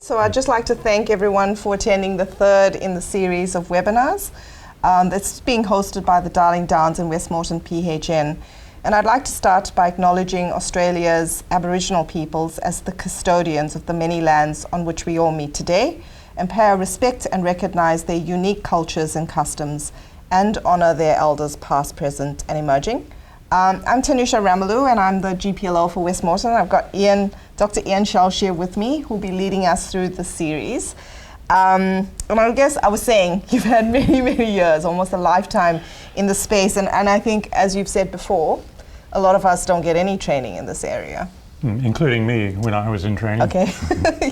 So I'd just like to thank everyone for attending the third in the series of webinars that's being hosted by the Darling Downs and Westmoreton PHN. And I'd like to start by acknowledging Australia's Aboriginal peoples as the custodians of the many lands on which we all meet today, and pay our respect and recognise their unique cultures and customs, and honour their elders past, present and emerging. I'm Tanusha Ramalu, and I'm the GPLO for Westmoreton. I've got Dr. Ian Shellshear with me, who'll be leading us through the series. And I guess I was saying, you've had many, many years, almost a lifetime in the space. And I think, as you've said before, a lot of us don't get any training in this area. Including me when I was in training. Okay,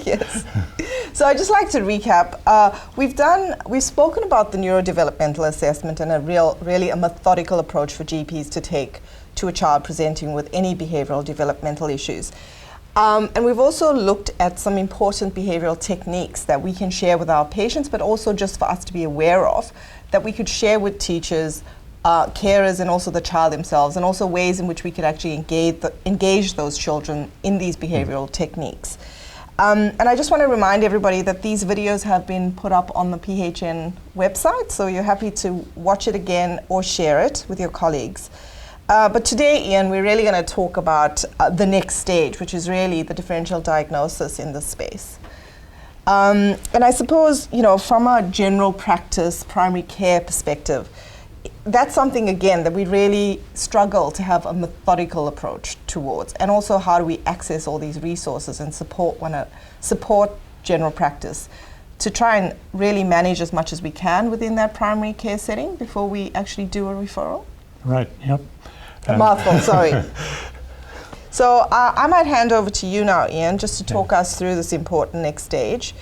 yes. So I'd just like to recap. We've spoken about the neurodevelopmental assessment and really a methodical approach for GPs to take to a child presenting with any behavioral developmental issues. And we've also looked at some important behavioral techniques that we can share with our patients, but also just for us to be aware of, that we could share with teachers, carers, and also the child themselves, and also ways in which we could actually engage those children in these behavioral techniques. And I just want to remind everybody that these videos have been put up on the PHN website, so you're happy to watch it again or share it with your colleagues. But today, Ian, we're really going to talk about the next stage, which is really the differential diagnosis in this space. And I suppose, from a general practice, primary care perspective, that's something, again, that we really struggle to have a methodical approach towards. And also, how do we access all these resources and support general practice to try and really manage as much as we can within that primary care setting before we actually do a referral? Right, yep. A mouthful, sorry. So I might hand over to you now, Ian, just to talk us through this important next stage.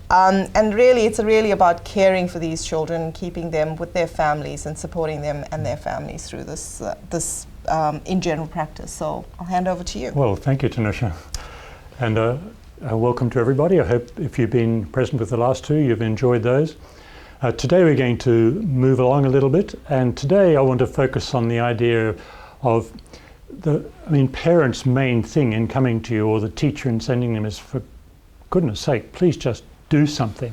And really, it's really about caring for these children, keeping them with their families and supporting them and their families through this in general practice. So I'll hand over to you. Well, thank you, Tanusha. And welcome to everybody. I hope if you've been present with the last two, you've enjoyed those. Today we're going to move along a little bit. And today I want to focus on the idea of parents' main thing in coming to you, or the teacher in sending them, is, for goodness sake, please just do something.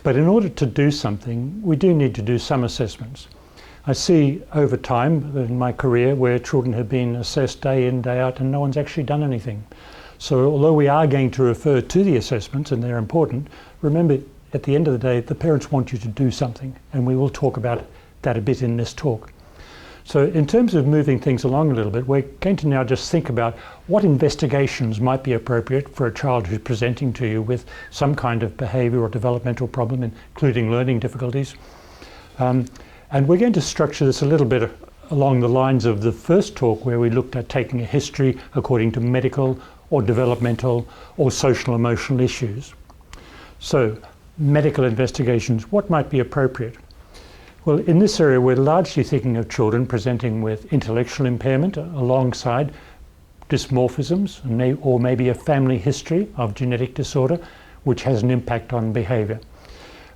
But in order to do something, we do need to do some assessments. I see over time in my career where children have been assessed day in, day out, and no one's actually done anything. So although we are going to refer to the assessments, and they're important, remember, at the end of the day, the parents want you to do something, and we will talk about that a bit in this talk. So in terms of moving things along a little bit, we're going to now just think about what investigations might be appropriate for a child who's presenting to you with some kind of behaviour or developmental problem, including learning difficulties. And we're going to structure this a little bit along the lines of the first talk, where we looked at taking a history according to medical or developmental or social emotional issues. So medical investigations, what might be appropriate? Well, in this area, we're largely thinking of children presenting with intellectual impairment alongside dysmorphisms, or maybe a family history of genetic disorder, which has an impact on behaviour.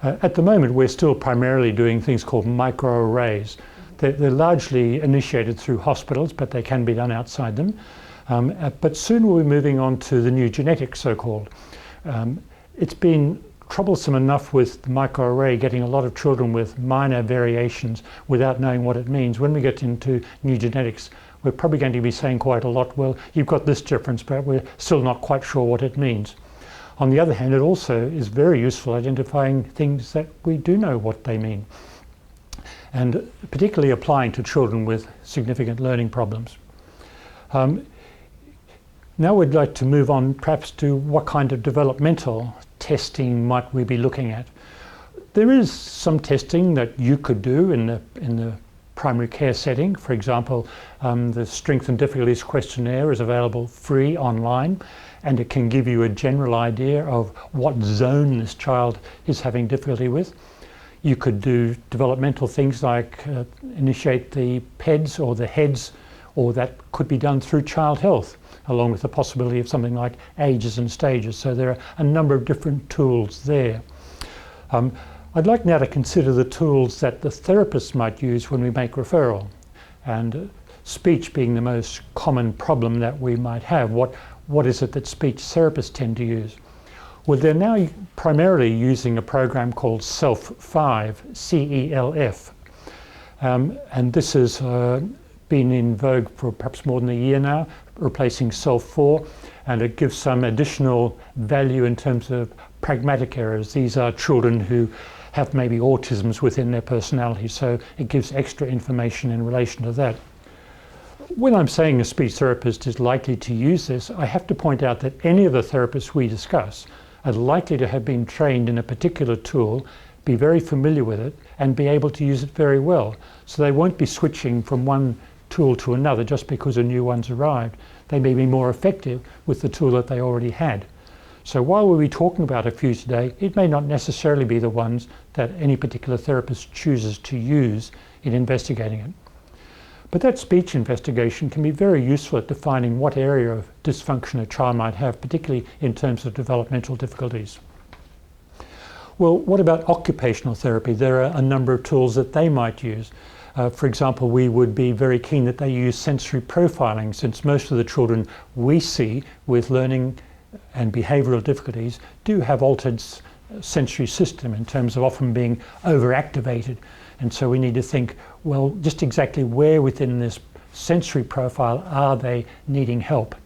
At the moment, we're still primarily doing things called microarrays. They're largely initiated through hospitals, but they can be done outside them. But soon we'll be moving on to the new genetics, so-called. It's been troublesome enough with the microarray, getting a lot of children with minor variations without knowing what it means. When we get into new genetics, we're probably going to be saying quite a lot, well, you've got this difference, but we're still not quite sure what it means. On the other hand, it also is very useful identifying things that we do know what they mean, and particularly applying to children with significant learning problems. Now we'd like to move on perhaps to what kind of developmental testing might we be looking at. There is some testing that you could do in the primary care setting. For example, the Strength and Difficulties Questionnaire is available free online, and it can give you a general idea of what zone this child is having difficulty with. You could do developmental things like initiate the PEDS or the HEADS, or that could be done through child health, along with the possibility of something like ages and stages. So there are a number of different tools there. I'd like now to consider the tools that the therapists might use when we make referral, and speech being the most common problem that we might have. What is it that speech therapists tend to use? Well, they're now primarily using a program called CELF-5, C-E-L-F. And this has been in vogue for perhaps more than a year now, replacing CELF-4, and it gives some additional value in terms of pragmatic errors. These are children who have maybe autisms within their personality, so it gives extra information in relation to that. When I'm saying a speech therapist is likely to use this, I have to point out that any of the therapists we discuss are likely to have been trained in a particular tool, be very familiar with it, and be able to use it very well. So they won't be switching from one tool to another just because a new one's arrived. They may be more effective with the tool that they already had. So while we'll be talking about a few today, it may not necessarily be the ones that any particular therapist chooses to use in investigating it. But that speech investigation can be very useful at defining what area of dysfunction a child might have, particularly in terms of developmental difficulties. Well, what about occupational therapy? There are a number of tools that they might use. For example, we would be very keen that they use sensory profiling, since most of the children we see with learning and behavioural difficulties do have altered sensory system in terms of often being overactivated. And so we need to think, well, just exactly where within this sensory profile are they needing help?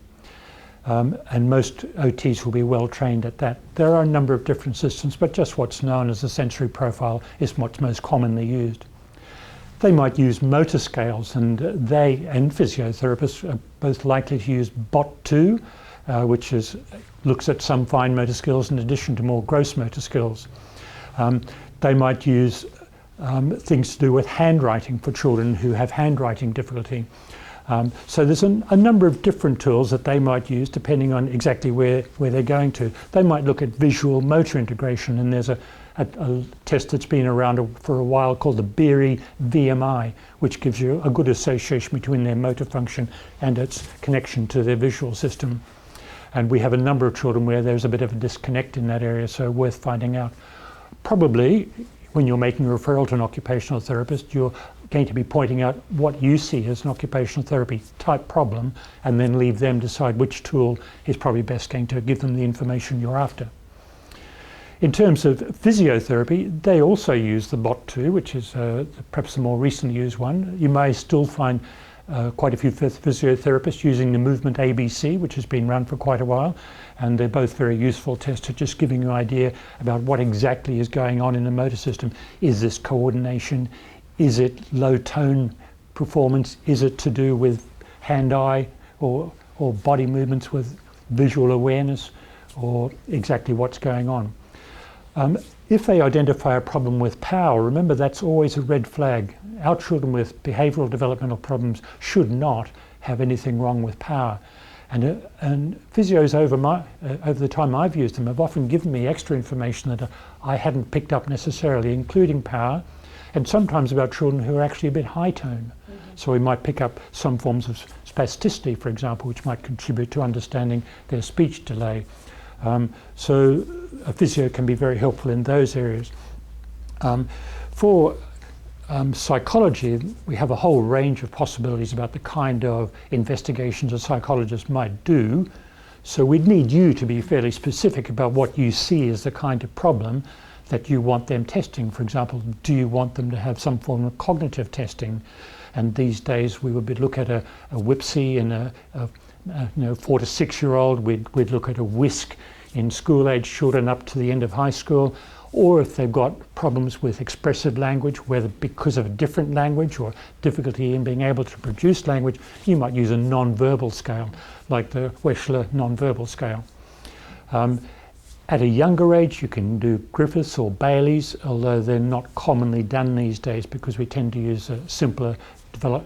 And most OTs will be well trained at that. There are a number of different systems, but just what's known as a sensory profile is what's most commonly used. They might use motor scales, and they and physiotherapists are both likely to use BOT2, which looks at some fine motor skills in addition to more gross motor skills. They might use things to do with handwriting for children who have handwriting difficulty. So there's a number of different tools that they might use depending on exactly where they're going to. They might look at visual motor integration, and there's a test that's been around for a while called the Beery VMI, which gives you a good association between their motor function and its connection to their visual system. And we have a number of children where there's a bit of a disconnect in that area, so worth finding out. Probably, when you're making a referral to an occupational therapist, you're going to be pointing out what you see as an occupational therapy type problem, and then leave them decide which tool is probably best going to give them the information you're after. In terms of physiotherapy, they also use the BOT2, which is perhaps the more recently used one. You may still find quite a few physiotherapists using the movement ABC, which has been run for quite a while, and they're both very useful tests at just giving you an idea about what exactly is going on in the motor system. Is this coordination? Is it low tone performance? Is it to do with hand-eye or body movements with visual awareness, or exactly what's going on? If they identify a problem with power, remember that's always a red flag. Our children with behavioural developmental problems should not have anything wrong with power. And physios over the time I've used them have often given me extra information that I hadn't picked up necessarily, including power, and sometimes about children who are actually a bit high tone. So we might pick up some forms of spasticity, for example, which might contribute to understanding their speech delay. So a physio can be very helpful in those areas. For psychology, we have a whole range of possibilities about the kind of investigations a psychologist might do. So we'd need you to be fairly specific about what you see as the kind of problem that you want them testing. For example, do you want them to have some form of cognitive testing? And these days we would look at a WIPSI in a 4 to 6 year old. We'd look at a WISC in school age children up to the end of high school. Or if they've got problems with expressive language, whether because of a different language or difficulty in being able to produce language, you might use a non-verbal scale, like the Wechsler non-verbal scale. At a younger age, you can do Griffiths or Bailey's, although they're not commonly done these days because we tend to use a simpler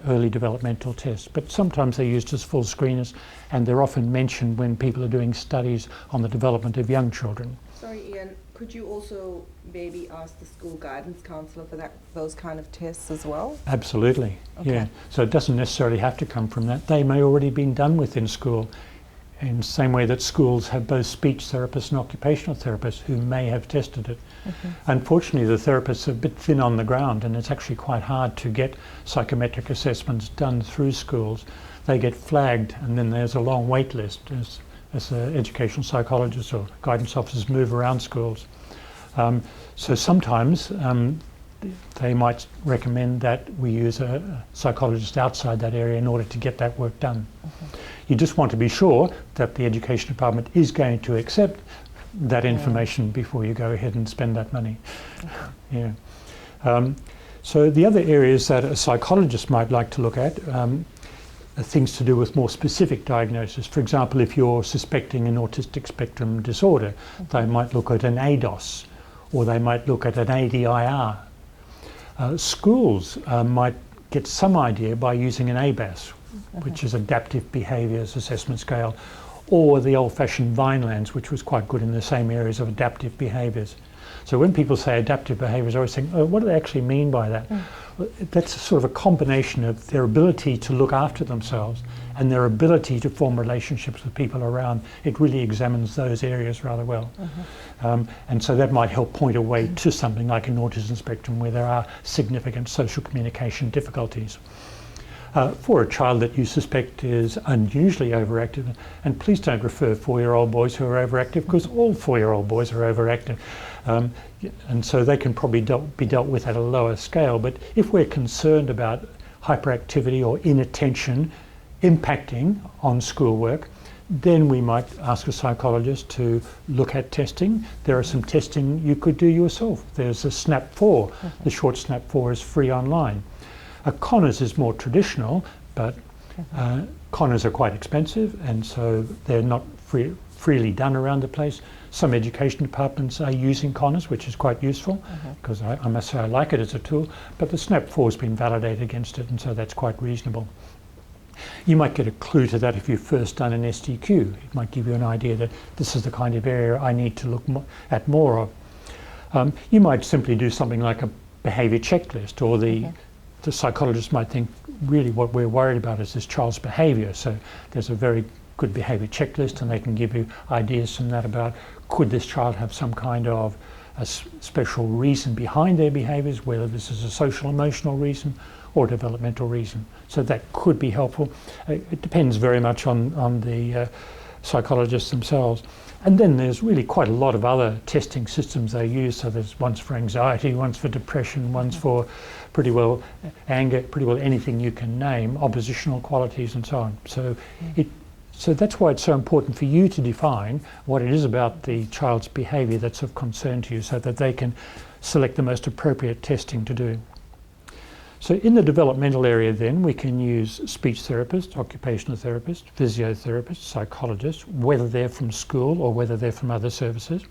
early developmental tests. But sometimes they're used as full screeners, and they're often mentioned when people are doing studies on the development of young children. Sorry, Ian, could you also maybe ask the school guidance counsellor for those kind of tests as well? Absolutely, okay. Yeah. So it doesn't necessarily have to come from that. They may already been done within school, in the same way that schools have both speech therapists and occupational therapists who may have tested it. Okay. Unfortunately, the therapists are a bit thin on the ground, and it's actually quite hard to get psychometric assessments done through schools. They get flagged, and then there's a long wait list. as educational psychologists or guidance officers move around schools. So sometimes they might recommend that we use a psychologist outside that area in order to get that work done. You just want to be sure that the education department is going to accept that information before you go ahead and spend that money. Yeah. So the other areas that a psychologist might like to look at are things to do with more specific diagnosis. For example, if you're suspecting an autistic spectrum disorder, they might look at an ADOS, or they might look at an ADIR. Schools might get some idea by using an ABAS, which is Adaptive Behaviours Assessment Scale, or the old-fashioned Vinelands, which was quite good in the same areas of adaptive behaviours. So when people say adaptive behaviours, I always think, oh, what do they actually mean by that? Well, that's sort of a combination of their ability to look after themselves and their ability to form relationships with people around. It really examines those areas rather well. And so that might help point a way to something like an autism spectrum where there are significant social communication difficulties. For a child that you suspect is unusually overactive, and please don't refer 4-year-old boys who are overactive, because all 4-year-old boys are overactive. And so they can probably be dealt with at a lower scale. But if we're concerned about hyperactivity or inattention impacting on schoolwork, then we might ask a psychologist to look at testing. There are some testing you could do yourself. There's a SNAP-4. The short SNAP-4 is free online. Conners is more traditional, but Conners are quite expensive, and so they're not freely done around the place. Some education departments are using Conners, which is quite useful, because I must say I like it as a tool, but the SNAP-4 has been validated against it, and so that's quite reasonable. You might get a clue to that if you've first done an SDQ. It might give you an idea that this is the kind of area I need to look at more of. You might simply do something like a behaviour checklist, or the psychologist might think, really what we're worried about is this child's behaviour. So there's a very good behaviour checklist, and they can give you ideas from that about, could this child have some kind of a special reason behind their behaviours, whether this is a social emotional reason or developmental reason. So that could be helpful. It depends very much on the psychologists themselves. And then there's really quite a lot of other testing systems they use. So there's ones for anxiety, ones for depression, ones for pretty well anger, pretty well anything you can name, oppositional qualities and so on. So that's why it's so important for you to define what it is about the child's behaviour that's of concern to you, so that they can select the most appropriate testing to do. So in the developmental area then, we can use speech therapists, occupational therapists, physiotherapists, psychologists, whether they're from school or whether they're from other services.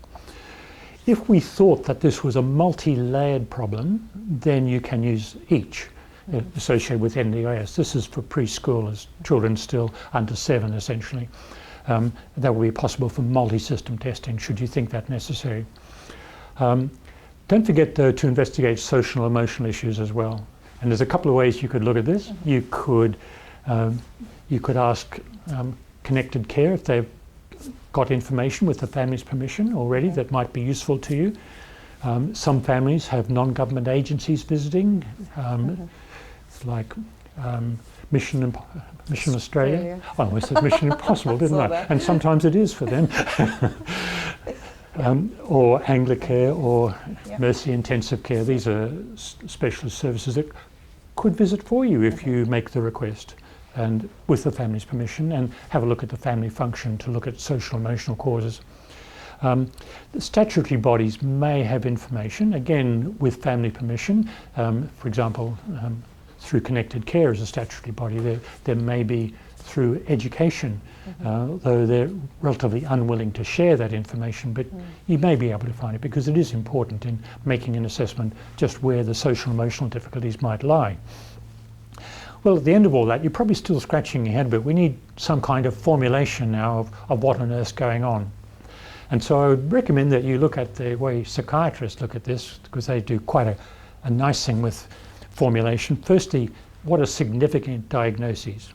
If we thought that this was a multi-layered problem, then you can use each associated with NDIS. This is for preschoolers, children still under 7 essentially. That will be possible for multi-system testing should you think that necessary. Don't forget though to investigate social emotional issues as well. And there's a couple of ways you could look at this. You could ask Connected Care if they've got information with the family's permission already that might be useful to you. Some families have non-government agencies visiting, like Mission Australia. I almost said Mission Impossible, didn't I? And sometimes it is for them. Or Anglicare or Mercy Intensive Care. These are specialist services that could visit for you if you make the request and with the family's permission, and have a look at the family function to look at social emotional causes. The statutory bodies may have information, again with family permission. For example, through Connected Care as a statutory body, there may be through education, though they're relatively unwilling to share that information, but you may be able to find it, because it is important in making an assessment just where the social emotional difficulties might lie. Well, at the end of all that, you're probably still scratching your head a bit. We need some kind of formulation now of what on earth's going on. And so I would recommend that you look at the way psychiatrists look at this, because they do quite a nice thing with formulation. Firstly, what are significant diagnoses?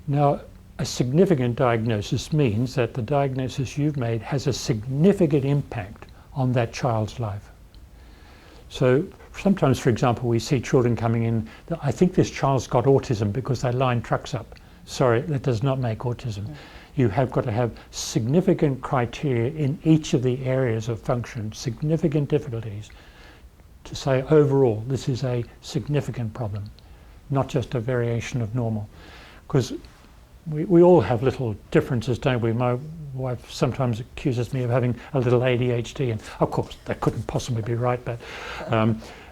Now, a significant diagnosis means that the diagnosis you've made has a significant impact on that child's life. So sometimes, for example, we see children coming in, I think this child's got autism because they line trucks up. Sorry, that does not make autism. you have got to have significant criteria in each of the areas of function, significant difficulties, to say overall this is a significant problem, not just a variation of normal. Because we all have little differences, don't we? My wife sometimes accuses me of having a little ADHD, and of course that couldn't possibly be right, but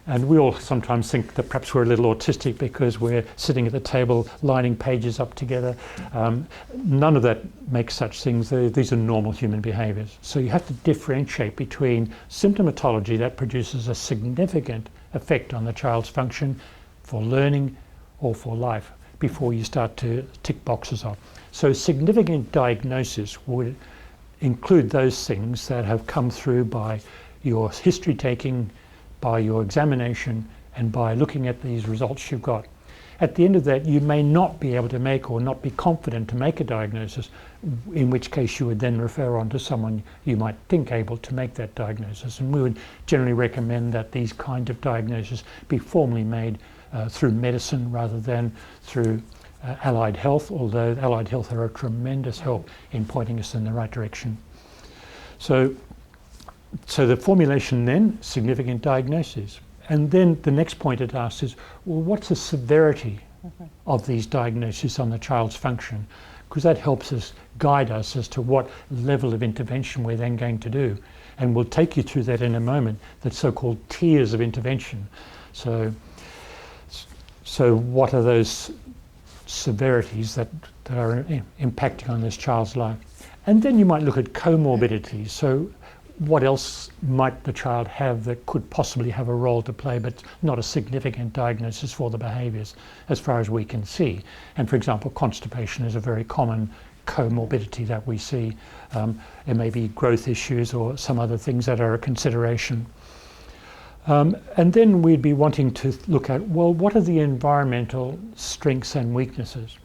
and we all sometimes think that perhaps we're a little autistic because we're sitting at the table lining pages up together. None of that makes such things. These are normal human behaviours. So you have to differentiate between symptomatology that produces a significant effect on the child's function for learning or for life before you start to tick boxes off. So significant diagnosis would include those things that have come through by your history taking, by your examination, and by looking at these results you've got. At the end of that, you may not be able to make or not be confident to make a diagnosis, in which case you would then refer on to someone you might think able to make that diagnosis. And we would generally recommend that these kind of diagnoses be formally made through medicine rather than through allied health, although allied health are a tremendous help in pointing us in the right direction. So the formulation then, significant diagnosis. And then the next point it asks is, well, what's the severity of these diagnoses on the child's function? Because that helps us guide us as to what level of intervention we're then going to do. And we'll take you through that in a moment, the so-called tiers of intervention. So what are those severities that are impacting on this child's life? And then you might look at comorbidities. So what else might the child have that could possibly have a role to play, but not a significant diagnosis for the behaviours as far as we can see? And for example, constipation is a very common comorbidity that we see. There may be growth issues or some other things that are a consideration. And then we'd be wanting to look at, well, what are the environmental strengths and weaknesses?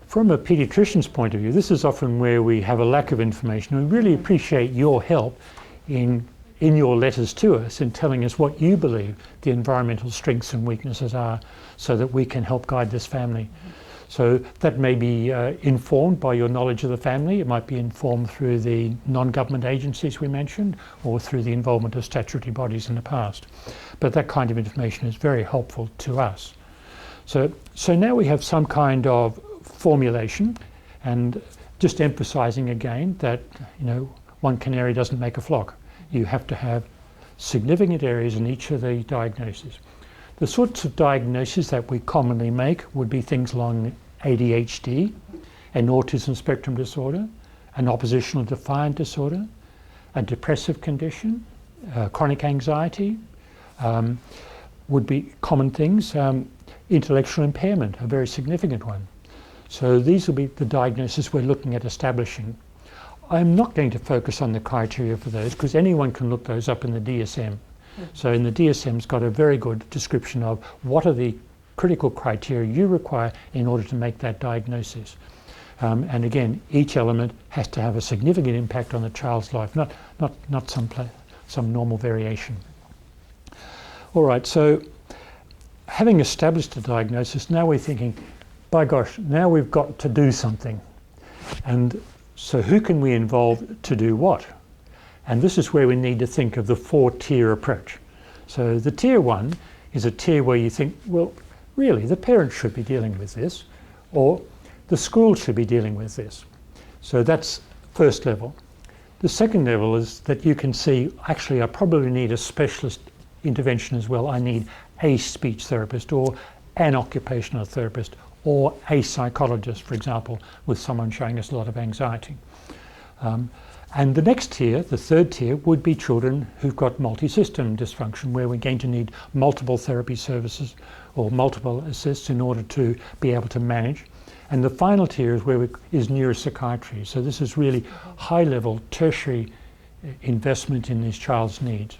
From a paediatrician's point of view, this is often where we have a lack of information. We really appreciate your help in your letters to us in telling us what you believe the environmental strengths and weaknesses are so that we can help guide this family. So that may be informed by your knowledge of the family. It might be informed through the non-government agencies we mentioned or through the involvement of statutory bodies in the past. But that kind of information is very helpful to us. So now we have some kind of formulation, and just emphasizing again that, you know, one canary doesn't make a flock. You have to have significant areas in each of the diagnoses. The sorts of diagnoses that we commonly make would be things along ADHD, an autism spectrum disorder, an oppositional defiant disorder, a depressive condition, chronic anxiety, would be common things. Intellectual impairment, a very significant one. So these will be the diagnoses we're looking at establishing. I'm not going to focus on the criteria for those because anyone can look those up in the DSM. So in the DSM's got a very good description of what are the critical criteria you require in order to make that diagnosis. And again, each element has to have a significant impact on the child's life, not some normal variation. All right, so having established a diagnosis, now we're thinking, by gosh, now we've got to do something. And so who can we involve to do what? And this is where we need to think of the 4-tier approach. So the tier 1 is a tier where you think, well, really, the parents should be dealing with this, or the school should be dealing with this. So that's first level. The second level is that you can see, actually, I probably need a specialist intervention as well. I need a speech therapist or an occupational therapist or a psychologist, for example, with someone showing us a lot of anxiety. And the next tier, the third tier, would be children who've got multi-system dysfunction, where we're going to need multiple therapy services or multiple assists in order to be able to manage. And the final tier is is neuropsychiatry. So this is really high-level tertiary investment in this child's needs.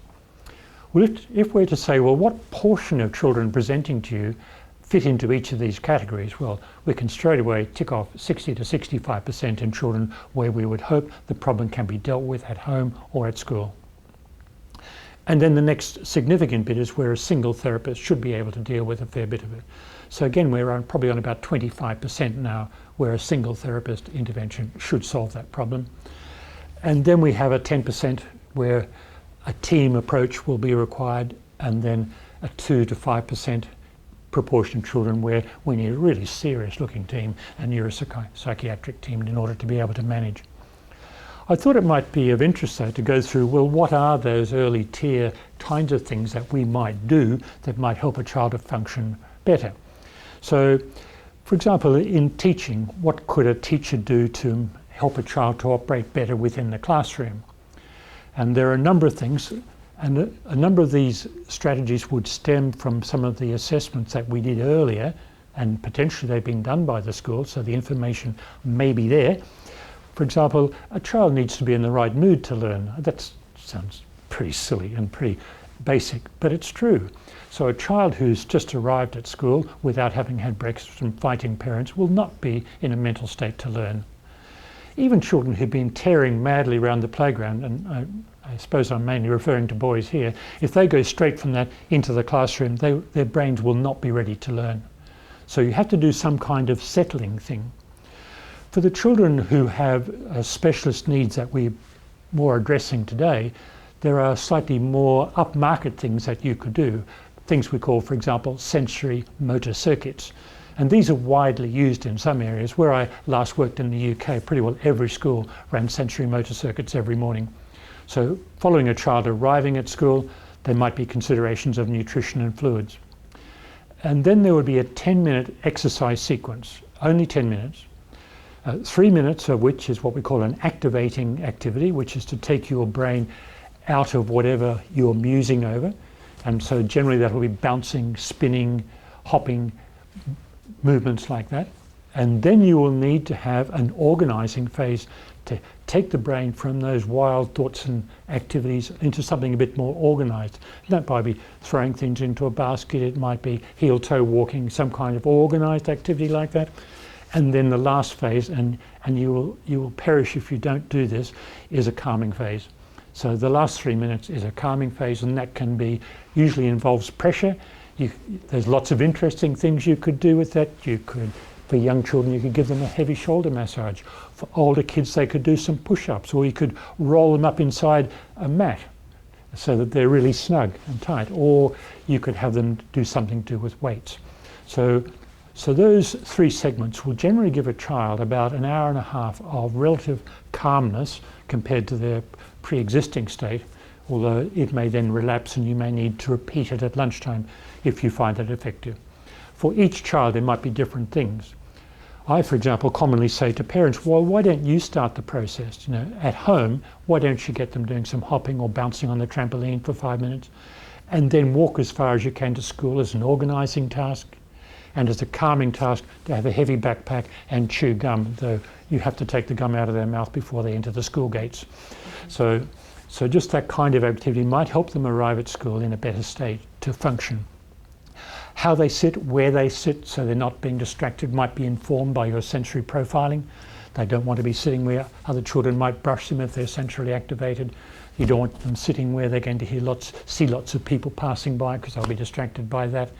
Well, if we're to say, well, what portion of children presenting to you fit into each of these categories, well, we can straight away tick off 60 to 65% in children where we would hope the problem can be dealt with at home or at school. And then the next significant bit is where a single therapist should be able to deal with a fair bit of it. So again, we're probably on about 25% now where a single therapist intervention should solve that problem. And then we have a 10% where a team approach will be required, and then a 2 to 5% proportion of children where we need a really serious looking team, a neuropsychiatric team, in order to be able to manage. I thought it might be of interest though to go through, well, what are those early tier kinds of things that we might do that might help a child to function better? So, for example, in teaching, what could a teacher do to help a child to operate better within the classroom? And there are a number of things, and a number of these strategies would stem from some of the assessments that we did earlier, and potentially they've been done by the school, so the information may be there. For example, a child needs to be in the right mood to learn. That sounds pretty silly and pretty basic, but it's true. So a child who's just arrived at school without having had breakfast from fighting parents will not be in a mental state to learn. Even children who've been tearing madly around the playground, and I suppose I'm mainly referring to boys here, if they go straight from that into the classroom, their brains will not be ready to learn. So you have to do some kind of settling thing. For the children who have specialist needs that we're more addressing today, there are slightly more upmarket things that you could do. Things we call, for example, sensory motor circuits. And these are widely used in some areas. Where I last worked in the UK, pretty well every school ran sensory motor circuits every morning. So following a child arriving at school, there might be considerations of nutrition and fluids. And then there would be a 10-minute exercise sequence, only 10 minutes. 3 minutes of which is what we call an activating activity, which is to take your brain out of whatever you're musing over. And so generally that will be bouncing, spinning, hopping, movements like that. And then you will need to have an organizing phase to take the brain from those wild thoughts and activities into something a bit more organized. That might be throwing things into a basket, it might be heel-toe walking, some kind of organized activity like that. And then the last phase, and you will perish if you don't do this, is a calming phase. So the last 3 minutes is a calming phase, and that can be, usually involves pressure. There's lots of interesting things you could do with that. You could, for young children, you could give them a heavy shoulder massage. For older kids, they could do some push-ups, or you could roll them up inside a mat so that they're really snug and tight, or you could have them do something to do with weights. So those 3 segments will generally give a child about an hour and a half of relative calmness compared to their pre-existing state, although it may then relapse and you may need to repeat it at lunchtime if you find it effective. For each child there might be different things. I, for example, commonly say to parents, well, why don't you start the process? At home, why don't you get them doing some hopping or bouncing on the trampoline for 5 minutes, and then walk as far as you can to school as an organizing task, and as a calming task to have a heavy backpack and chew gum, though you have to take the gum out of their mouth before they enter the school gates. So just that kind of activity might help them arrive at school in a better state to function. How they sit, where they sit, so they're not being distracted, might be informed by your sensory profiling. They don't want to be sitting where other children might brush them if they're centrally activated. You don't want them sitting where they're going to see lots of people passing by, because they'll be distracted by that.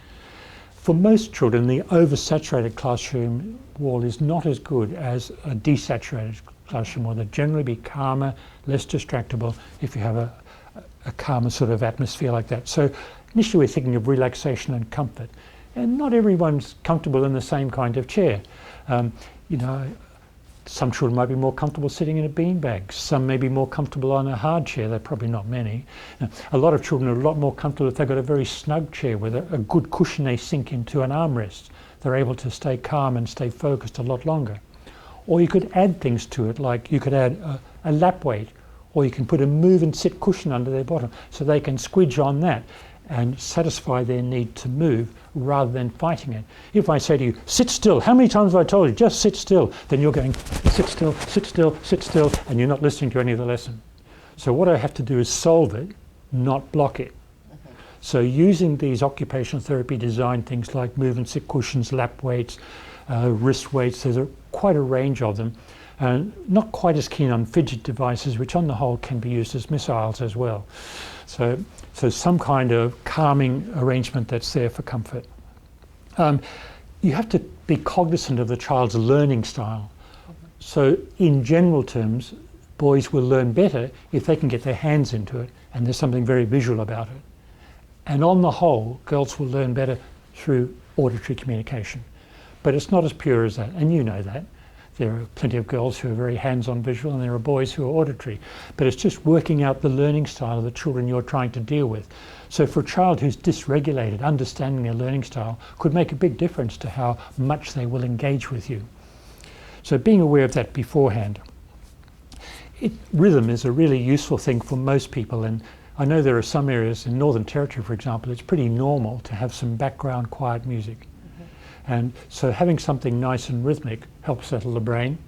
For most children, the oversaturated classroom wall is not as good as a desaturated classroom wall. They'll generally be calmer, less distractible if you have a calmer sort of atmosphere like that. So initially we're thinking of relaxation and comfort. And not everyone's comfortable in the same kind of chair. Some children might be more comfortable sitting in a beanbag. Some may be more comfortable on a hard chair. They're probably not many. A lot of children are a lot more comfortable if they've got a very snug chair with a good cushion they sink into an armrest. They're able to stay calm and stay focused a lot longer. Or you could add things to it, like you could add a lap weight, or you can put a move and sit cushion under their bottom so they can squidge on that and satisfy their need to move rather than fighting it. If I say to you, sit still, how many times have I told you, just sit still, then you're going, sit still, sit still, sit still, and you're not listening to any of the lesson. So what I have to do is solve it, not block it. So using these occupational therapy design things like move and sit cushions, lap weights, wrist weights, there's quite a range of them, Not quite as keen on fidget devices, which on the whole can be used as missiles as well. So some kind of calming arrangement that's there for comfort. You have to be cognizant of the child's learning style. So in general terms, boys will learn better if they can get their hands into it and there's something very visual about it. And on the whole, girls will learn better through auditory communication. But it's not as pure as that, and you know that. There are plenty of girls who are very hands-on visual and there are boys who are auditory. But it's just working out the learning style of the children you're trying to deal with. So for a child who's dysregulated, understanding their learning style could make a big difference to how much they will engage with you. So being aware of that beforehand. Rhythm is a really useful thing for most people, and I know there are some areas in Northern Territory, for example, it's pretty normal to have some background quiet music. And so having something nice and rhythmic helps settle the brain.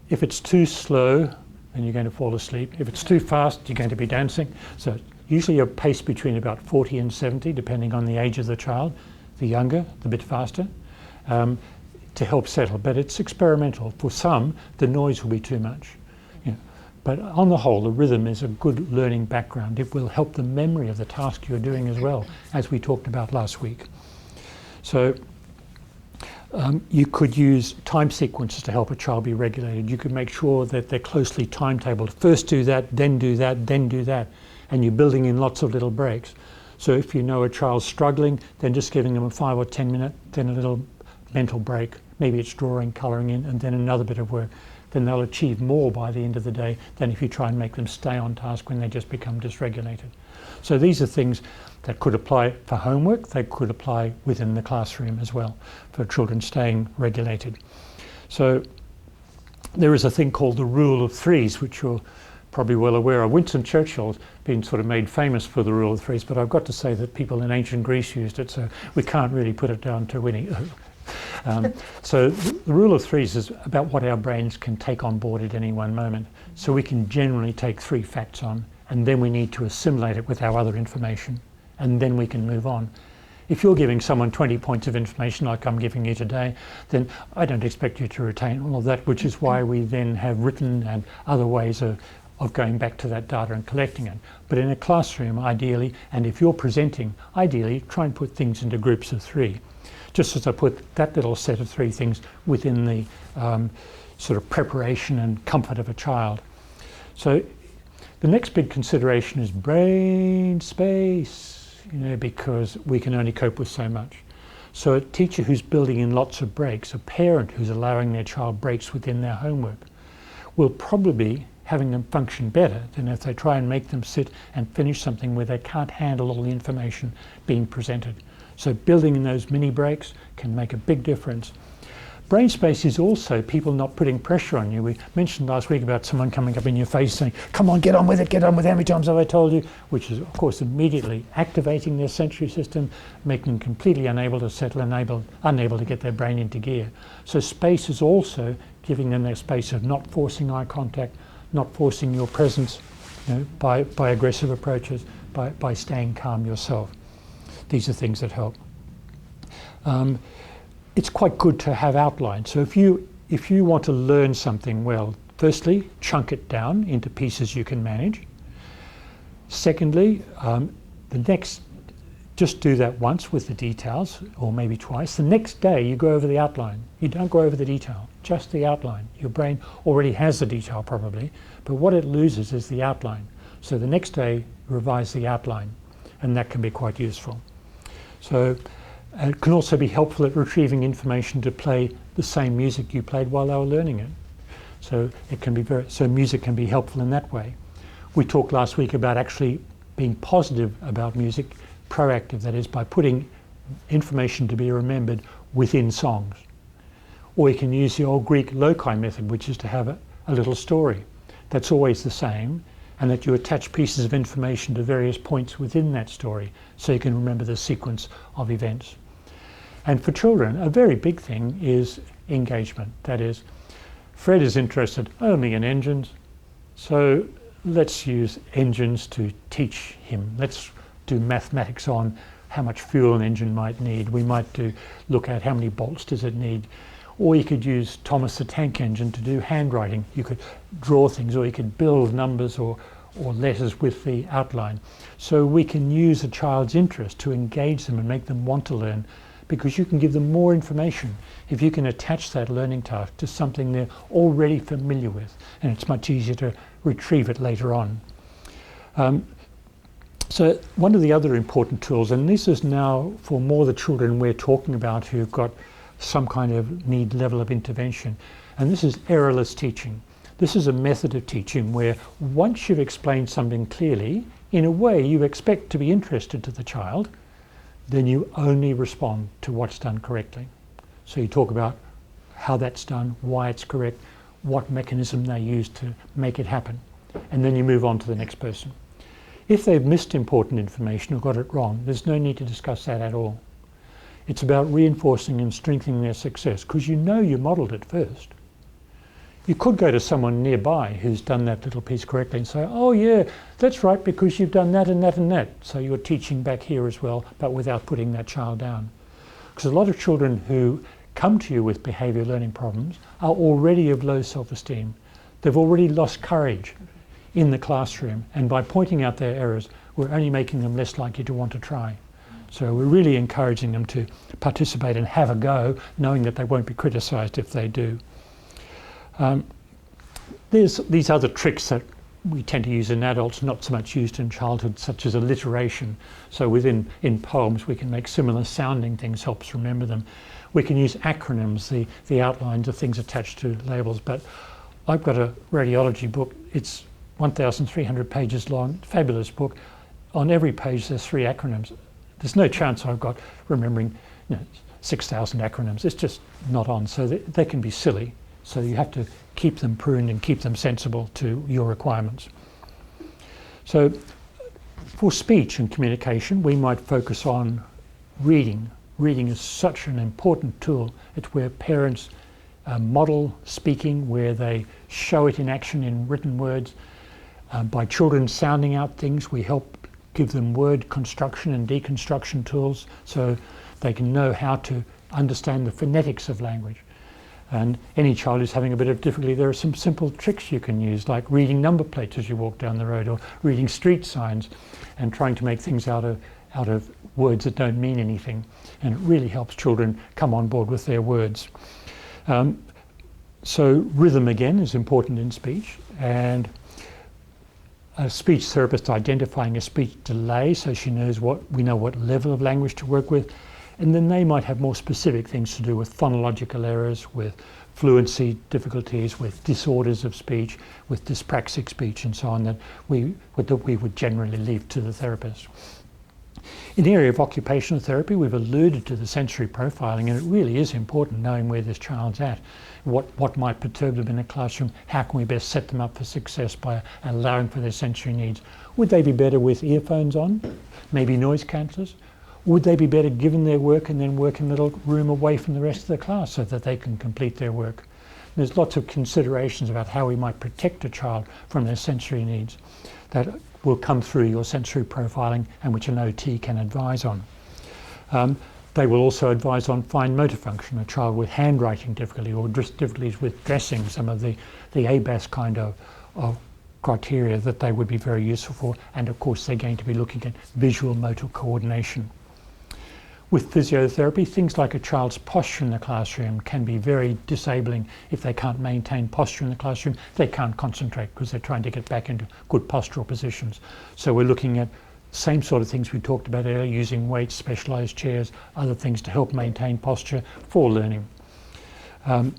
If it's too slow, then you're going to fall asleep. If it's too fast, you're going to be dancing. So usually a pace between about 40 and 70, depending on the age of the child. The younger, the bit faster, to help settle. But it's experimental. For some, the noise will be too much. But on the whole, the rhythm is a good learning background. It will help the memory of the task you're doing as well, as we talked about last week. So you could use time sequences to help a child be regulated. You could make sure that they're closely timetabled. First do that, then do that, then do that. And you're building in lots of little breaks. So if you know a child's struggling, then just giving them a 5 or 10 minute, then a little mental break. Maybe it's drawing, colouring in, and then another bit of work. Then they'll achieve more by the end of the day than if you try and make them stay on task when they just become dysregulated. So these are things that could apply for homework, they could apply within the classroom as well, for children staying regulated. So there is a thing called the rule of threes, which you're probably well aware of. Winston Churchill's been sort of made famous for the rule of threes, but I've got to say that people in ancient Greece used it, so we can't really put it down to Winnie. So the rule of threes is about what our brains can take on board at any one moment. So we can generally take 3 facts on, and then we need to assimilate it with our other information, and then we can move on. If you're giving someone 20 points of information like I'm giving you today, then I don't expect you to retain all of that, which is why we then have written and other ways of going back to that data and collecting it. But in a classroom, ideally, and if you're presenting, ideally, try and put things into groups of 3. Just as I put that little set of 3 things within the sort of preparation and comfort of a child. So the next big consideration is brain space, because we can only cope with so much. So a teacher who's building in lots of breaks, a parent who's allowing their child breaks within their homework, will probably be having them function better than if they try and make them sit and finish something where they can't handle all the information being presented. So building in those mini breaks can make a big difference. Brain space is also people not putting pressure on you. We mentioned last week about someone coming up in your face saying, come on, get on with it, how many times have I told you? Which is, of course, immediately activating their sensory system, making them completely unable to settle, unable to get their brain into gear. So space is also giving them their space of not forcing eye contact, not forcing your presence by aggressive approaches, by staying calm yourself. These are things that help. It's quite good to have outlines. So if you want to learn something well, firstly, chunk it down into pieces you can manage. Secondly, just do that once with the details, or maybe twice. The next day you go over the outline. You don't go over the detail, just the outline. Your brain already has the detail probably, but what it loses is the outline. So the next day, revise the outline, and that can be quite useful. So it can also be helpful at retrieving information to play the same music you played while they were learning it. So it can be so music can be helpful in that way. We talked last week about actually being positive about music, proactive, that is, by putting information to be remembered within songs. Or you can use the old Greek loci method, which is to have a little story that's always the same, and that you attach pieces of information to various points within that story so you can remember the sequence of events. And for children, a very big thing is engagement. That is, Fred is interested only in engines, so let's use engines to teach him. Let's do mathematics on how much fuel an engine might need. We might look at how many bolts does it need. Or you could use Thomas the Tank Engine to do handwriting. You could draw things, or you could build numbers or letters with the outline. So we can use a child's interest to engage them and make them want to learn, because you can give them more information if you can attach that learning task to something they're already familiar with, and it's much easier to retrieve it later on. So one of the other important tools, and this is now for more the children we're talking about who've got some kind of need level of intervention, and this is errorless teaching. This is a method of teaching where once you've explained something clearly, in a way you expect to be interested to the child, then you only respond to what's done correctly. So you talk about how that's done, why it's correct, what mechanism they use to make it happen, and then you move on to the next person. If they've missed important information or got it wrong, there's no need to discuss that at all. It's about reinforcing and strengthening their success, because you know you modelled it first. You could go to someone nearby who's done that little piece correctly and say, oh yeah, that's right, because you've done that and that and that. So you're teaching back here as well, but without putting that child down. Because a lot of children who come to you with behaviour learning problems are already of low self-esteem. They've already lost courage in the classroom, and by pointing out their errors, we're only making them less likely to want to try. So we're really encouraging them to participate and have a go, knowing that they won't be criticised if they do. There's these other tricks that we tend to use in adults, not so much used in childhood, such as alliteration. So in poems we can make similar sounding things, helps remember them. We can use acronyms, the outlines of things attached to labels, but I've got a radiology book. It's 1,300 pages long, fabulous book. On every page there's 3 acronyms. There's no chance I've got remembering 6,000 acronyms. It's just not on, so they can be silly. So you have to keep them pruned and keep them sensible to your requirements. So for speech and communication, we might focus on reading. Reading is such an important tool. It's where parents model speaking, where they show it in action in written words. By children sounding out things, we help give them word construction and deconstruction tools so they can know how to understand the phonetics of language. And any child who's having a bit of difficulty, there are some simple tricks you can use, like reading number plates as you walk down the road, or reading street signs, and trying to make things out of words that don't mean anything. And it really helps children come on board with their words. So rhythm again is important in speech, and a speech therapist identifying a speech delay so she knows we know what level of language to work with. And then they might have more specific things to do with phonological errors, with fluency difficulties, with disorders of speech, with dyspraxic speech and so on, that we would generally leave to the therapist. In the area of occupational therapy, we've alluded to the sensory profiling, and it really is important knowing where this child's at, what might perturb them in a classroom, how can we best set them up for success by allowing for their sensory needs. Would they be better with earphones on, maybe noise cancellers? Would they be better given their work and then work in a little room away from the rest of the class so that they can complete their work? There's lots of considerations about how we might protect a child from their sensory needs that will come through your sensory profiling, and which an OT can advise on. They will also advise on fine motor function, a child with handwriting difficulty or difficulties with dressing, some of the ABAS kind of criteria that they would be very useful for. And of course they're going to be looking at visual motor coordination. With physiotherapy, things like a child's posture in the classroom can be very disabling. If they can't maintain posture in the classroom, they can't concentrate because they're trying to get back into good postural positions. So we're looking at same sort of things we talked about earlier, using weights, specialised chairs, other things to help maintain posture for learning. And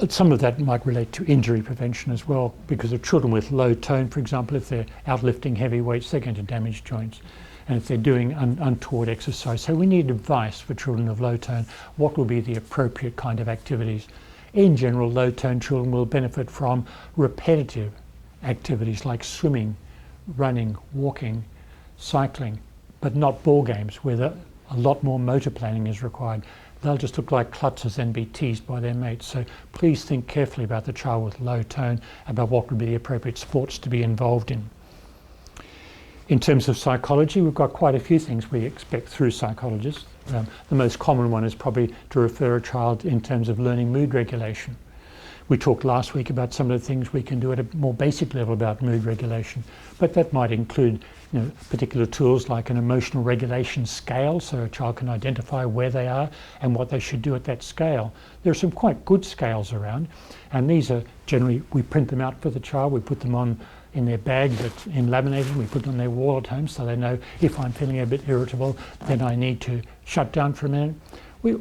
some of that might relate to injury prevention as well, because of children with low tone, for example, if they're out lifting heavy weights, they're going to damage joints. And if they're doing untoward exercise. So we need advice for children of low tone. What will be the appropriate kind of activities? In general, low tone children will benefit from repetitive activities like swimming, running, walking, cycling, but not ball games where a lot more motor planning is required. They'll just look like klutzes and be teased by their mates. So please think carefully about the child with low tone, about what would be the appropriate sports to be involved in. In terms of psychology, we've got quite a few things we expect through psychologists. The most common one is probably to refer a child in terms of learning mood regulation. We talked last week about some of the things we can do at a more basic level about mood regulation, but that might include particular tools like an emotional regulation scale, so a child can identify where they are and what they should do at that scale. There are some quite good scales around, and these are generally, we print them out for the child, we put them on in their bag that's in laminated, we put them on their wall at home so they know if I'm feeling a bit irritable, then I need to shut down for a minute.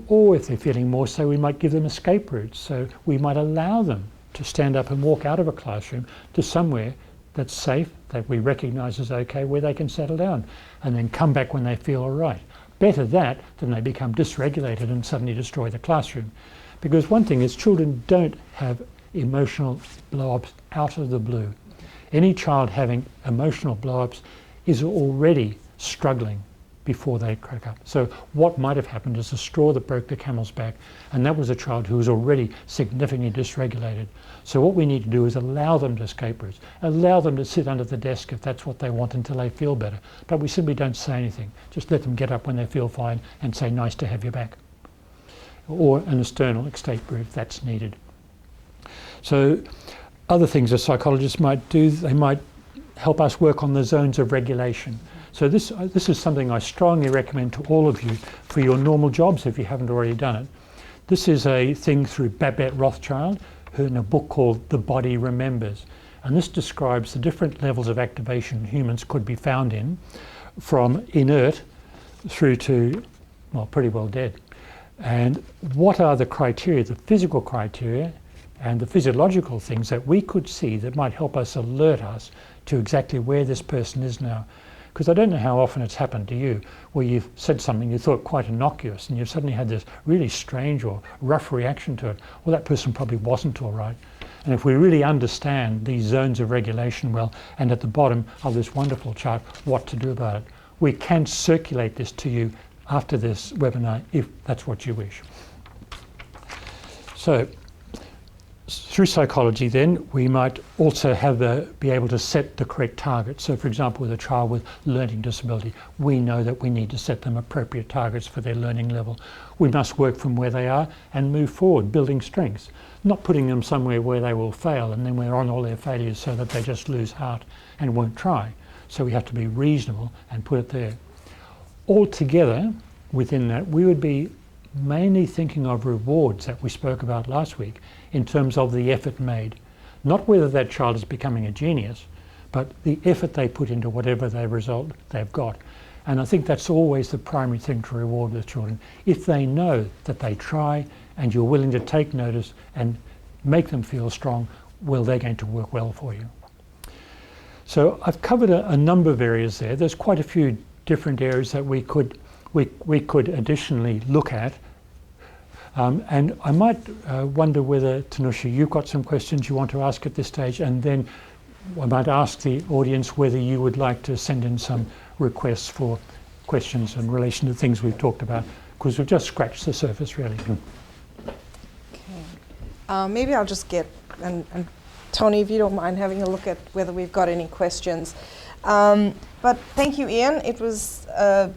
Or if they're feeling more so, we might give them escape routes. So we might allow them to stand up and walk out of a classroom to somewhere that's safe, that we recognise as okay, where they can settle down and then come back when they feel all right. Better that than they become dysregulated and suddenly destroy the classroom. Because one thing is, children don't have emotional blow-ups out of the blue. Any child having emotional blow-ups is already struggling before they crack up. So what might have happened is the straw that broke the camel's back, and that was a child who was already significantly dysregulated. So what we need to do is allow them to escape routes, allow them to sit under the desk if that's what they want until they feel better. But we simply don't say anything. Just let them get up when they feel fine and say, nice to have you back. Or an external escape route if that's needed. So other things a psychologist might do, they might help us work on the zones of regulation. So this is something I strongly recommend to all of you for your normal jobs if you haven't already done it. This is a thing through Babette Rothschild in a book called The Body Remembers. And this describes the different levels of activation humans could be found in, from inert through to, well, pretty well dead. And what are the criteria, the physical criteria and the physiological things that we could see that might help us alert us to exactly where this person is now? Because I don't know how often it's happened to you where you've said something you thought quite innocuous and you've suddenly had this really strange or rough reaction to it. Well, that person probably wasn't all right. And if we really understand these zones of regulation well, and at the bottom of this wonderful chart, what to do about it, we can circulate this to you after this webinar if that's what you wish. So, through psychology then, we might also be able to set the correct targets. So for example, with a child with learning disability, we know that we need to set them appropriate targets for their learning level. We must work from where they are and move forward, building strengths, not putting them somewhere where they will fail and then we're on all their failures so that they just lose heart and won't try. So we have to be reasonable and put it there. Altogether, within that, we would be mainly thinking of rewards that we spoke about last week in terms of the effort made. Not whether that child is becoming a genius, but the effort they put into whatever result they've got. And I think that's always the primary thing to reward with children. If they know that they try and you're willing to take notice and make them feel strong, well, they're going to work well for you. So I've covered a number of areas there. There's quite a few different areas that we could additionally look at. And I might wonder whether, Tanusha, you've got some questions you want to ask at this stage, and then I might ask the audience whether you would like to send in some requests for questions in relation to things we've talked about, because we've just scratched the surface, really. Okay. Maybe I'll just get, and Tony, if you don't mind having a look at whether we've got any questions. But thank you, Ian. It was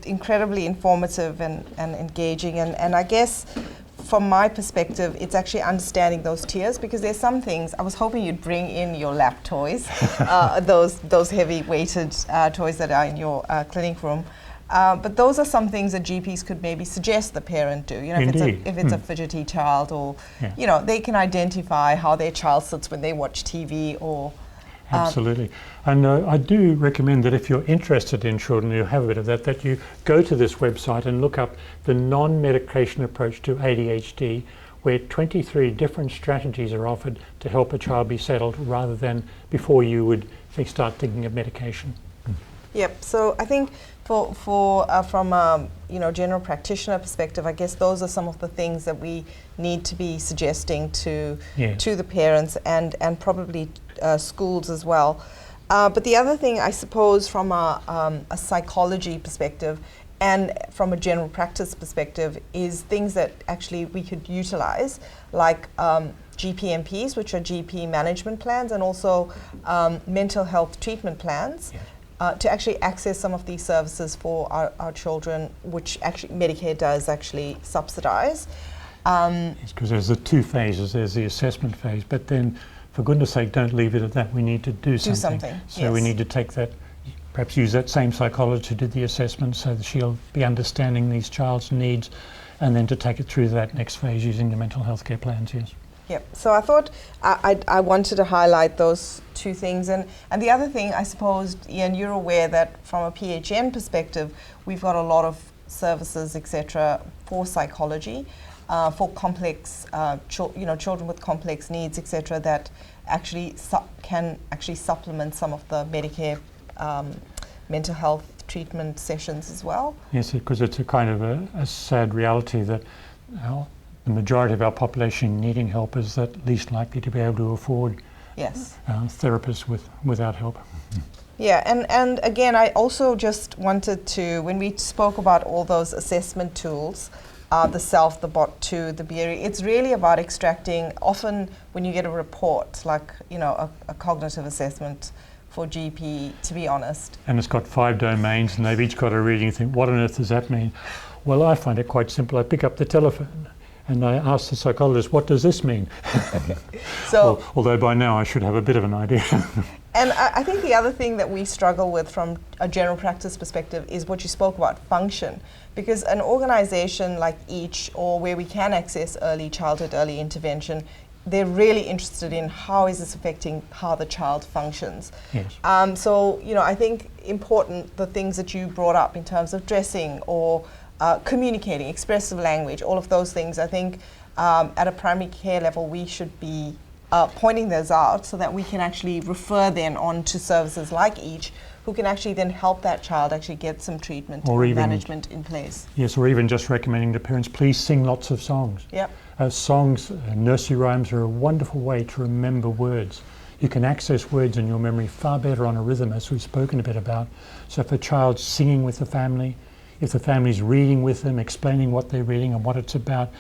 incredibly informative and engaging. And I guess from my perspective, it's actually understanding those tiers, because there's some things, I was hoping you'd bring in your lap toys, those heavy weighted toys that are in your clinic room. But those are some things that GPs could maybe suggest the parent do. You know, if it's a fidgety child, or you know, they can identify how their child sits when they watch TV or. Absolutely. And I do recommend that if you're interested in children, you have a bit of that you go to this website and look up the non-medication approach to ADHD, where 23 different strategies are offered to help a child be settled rather than before you would start thinking of medication. Yep. So I think from a general practitioner perspective, I guess those are some of the things that we need to be suggesting to the parents and probably schools as well. But the other thing, I suppose, from a psychology perspective and from a general practice perspective, is things that actually we could utilize, like GPMPs, which are GP management plans, and also mental health treatment plans. to actually access some of these services for our children, which actually Medicare does actually subsidize. Yes, because there's the two phases. There's the assessment phase, but then, for goodness sake, don't leave it at that. We need to do something. So we need to take that, perhaps use that same psychologist who did the assessment so that she'll be understanding these child's needs, and then to take it through that next phase using the mental health care plans, yes. Yep. So I thought I wanted to highlight those two things. And the other thing, I suppose, Ian, you're aware that from a PHN perspective, we've got a lot of services, etc., for psychology, for complex, children with complex needs, etc., that actually can actually supplement some of the Medicare mental health treatment sessions as well. Yes, because it's a kind of a sad reality that the majority of our population needing help is that least likely to be able to afford therapists without help. Yeah, and again, I also just wanted to, when we spoke about all those assessment tools, the SELF, the BOT2, the BERI, it's really about extracting, often when you get a report, like, a cognitive assessment for GP, to be honest. And it's got 5 domains, and they've each got a reading and think, what on earth does that mean? Well, I find it quite simple. I pick up the telephone and I ask the psychologist, what does this mean? So, although by now I should have a bit of an idea. And I think the other thing that we struggle with from a general practice perspective is what you spoke about, function. Because an organization like EACH, or where we can access early childhood, early intervention, they're really interested in how is this affecting how the child functions. Yes. So, I think important, the things that you brought up in terms of dressing or communicating, expressive language, all of those things, I think at a primary care level we should be pointing those out so that we can actually refer then on to services like EACH, who can actually then help that child actually get some treatment or management in place. Yes, or even just recommending to parents, please sing lots of songs. Yep. Songs, nursery rhymes are a wonderful way to remember words. You can access words in your memory far better on a rhythm, as we've spoken a bit about. So if a child's singing with the family, if the family's reading with them, explaining what they're reading and what it's about,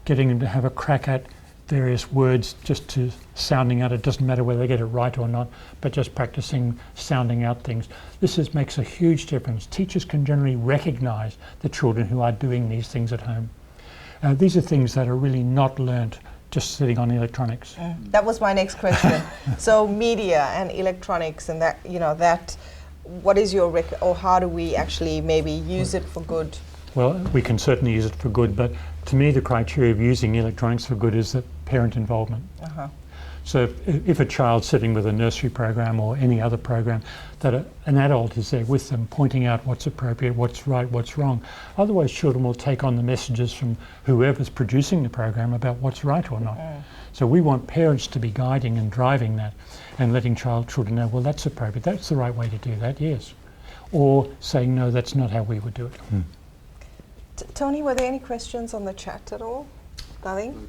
getting them to have a crack at various words, just to sounding out, it doesn't matter whether they get it right or not, but just practicing sounding out things. This makes a huge difference. Teachers can generally recognize the children who are doing these things at home. These are things that are really not learnt just sitting on electronics. That was my next question. So media and electronics and that, what is your or how do we actually maybe use it for good? Well, we can certainly use it for good, but to me the criteria of using electronics for good is that parent involvement. So if a child's sitting with a nursery program or any other program, that an adult is there with them pointing out what's appropriate, what's right, what's wrong. Otherwise children will take on the messages from whoever's producing the program about what's right or not. So we want parents to be guiding and driving that and letting children know, well, that's appropriate, that's the right way to do that, yes. Or saying, no, that's not how we would do it. Tony, were there any questions on the chat at all? Nothing?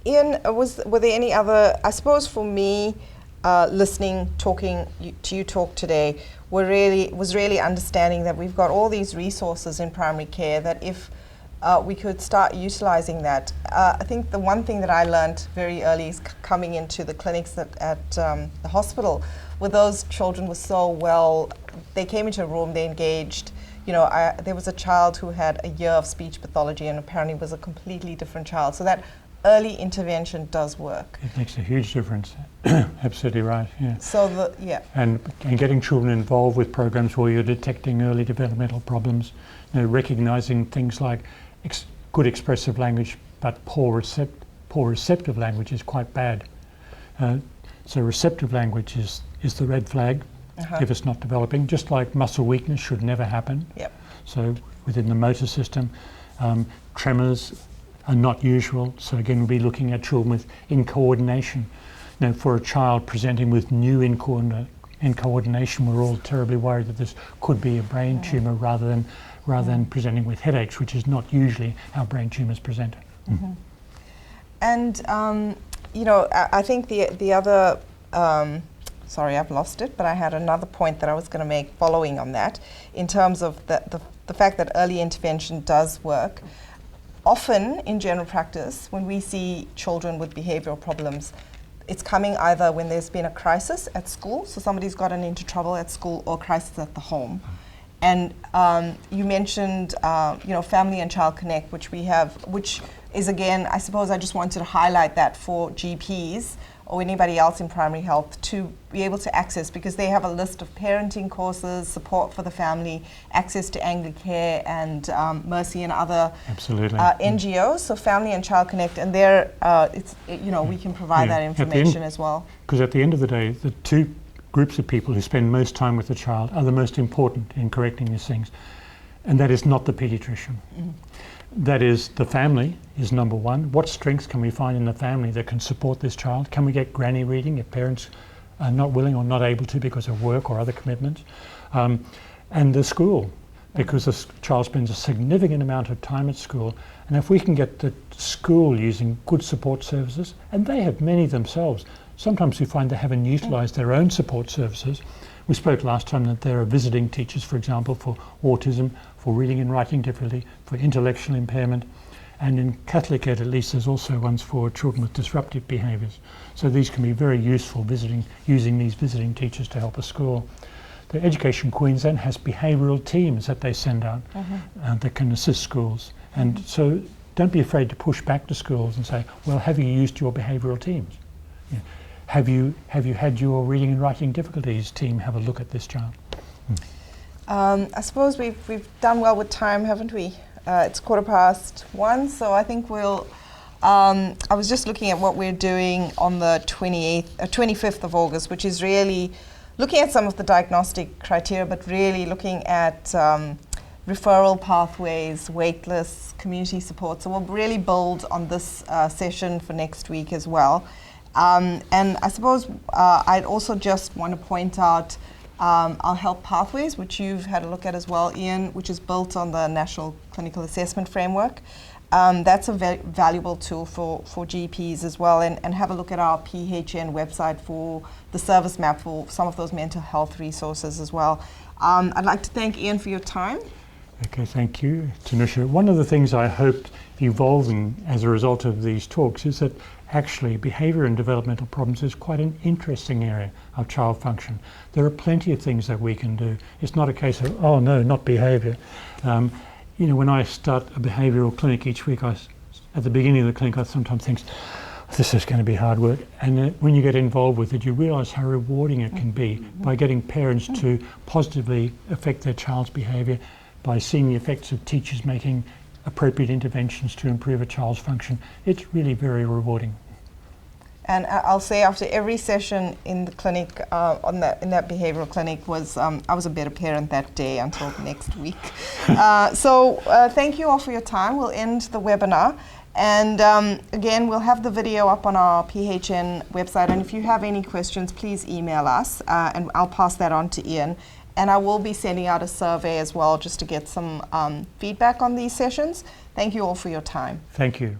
Ian, were there any other, I suppose for me, listening, talking to you talk today, was really understanding that we've got all these resources in primary care, that if we could start utilizing that. I think the one thing that I learned very early is coming into the clinics at the hospital, where those children were so well, they came into a room, they engaged. There was a child who had a year of speech pathology and apparently was a completely different child. So that early intervention does work. It makes a huge difference. Absolutely right, yeah. So And getting children involved with programs where you're detecting early developmental problems, recognizing things like good expressive language, but poor receptive language is quite bad. So receptive language is the red flag if it's not developing, just like muscle weakness should never happen. So within the motor system, tremors are not usual. So again, we'll be looking at children with incoordination. For a child presenting with new incoordination, we're all terribly worried that this could be a brain tumour rather than presenting with headaches, which is not usually how brain tumours present. And I think the other, sorry, I've lost it, but I had another point that I was going to make following on that, in terms of the fact that early intervention does work. Often in general practice, when we see children with behavioural problems, it's coming either when there's been a crisis at school, so somebody's gotten into trouble at school, or crisis at the home. And you mentioned, Family and Child Connect, which we have, which is, again, I suppose I just wanted to highlight that for GPs or anybody else in primary health to be able to access, because they have a list of parenting courses, support for the family, access to Anglicare and Mercy and other NGOs. So Family and Child Connect, and there, we can provide that information as well. Because at the end of the day, the two groups of people who spend most time with the child are the most important in correcting these things, and that is not the paediatrician. That is, the family is number one. What strengths can we find in the family that can support this child? Can we get granny reading if parents are not willing or not able to because of work or other commitments? And the school, because the child spends a significant amount of time at school, and if we can get the school using good support services, and they have many themselves, sometimes we find they haven't utilised their own support services. We spoke last time that there are visiting teachers, for example, for autism, for reading and writing difficulty, for intellectual impairment, and in Catholic Ed at least there's also ones for children with disruptive behaviours. So these can be very useful, using these visiting teachers to help a school. The Education Queensland has behavioural teams that they send out that can assist schools. And so don't be afraid to push back to schools and say, well, have you used your behavioural teams? Have you had your reading and writing difficulties team have a look at this child? I suppose we've done well with time, haven't we? It's 1:15, so I think we'll. I was just looking at what we're doing on the 25th of August, which is really looking at some of the diagnostic criteria, but really looking at referral pathways, wait lists, community support. So we'll really build on this session for next week as well. And I suppose I'd also just want to point out our Health Pathways, which you've had a look at as well, Ian, which is built on the National Clinical Assessment Framework. That's a very valuable tool for GPs as well, and have a look at our PHN website for the service map for some of those mental health resources as well. I'd like to thank Ian for your time. Okay, thank you, Tanusha. One of the things I hoped evolving as a result of these talks is that actually behaviour and developmental problems is quite an interesting area of child function. There are plenty of things that we can do. It's not a case of, oh no, not behaviour. When I start a behavioural clinic each week, at the beginning of the clinic I sometimes think, this is going to be hard work. And when you get involved with it, you realise how rewarding it can be by getting parents to positively affect their child's behaviour, by seeing the effects of teachers making appropriate interventions to improve a child's function. It's really very rewarding. And I'll say after every session in the clinic, in that behavioural clinic, I was a better parent that day until next week. So thank you all for your time. We'll end the webinar. And again, we'll have the video up on our PHN website. And if you have any questions, please email us, and I'll pass that on to Ian. And I will be sending out a survey as well, just to get some feedback on these sessions. Thank you all for your time. Thank you.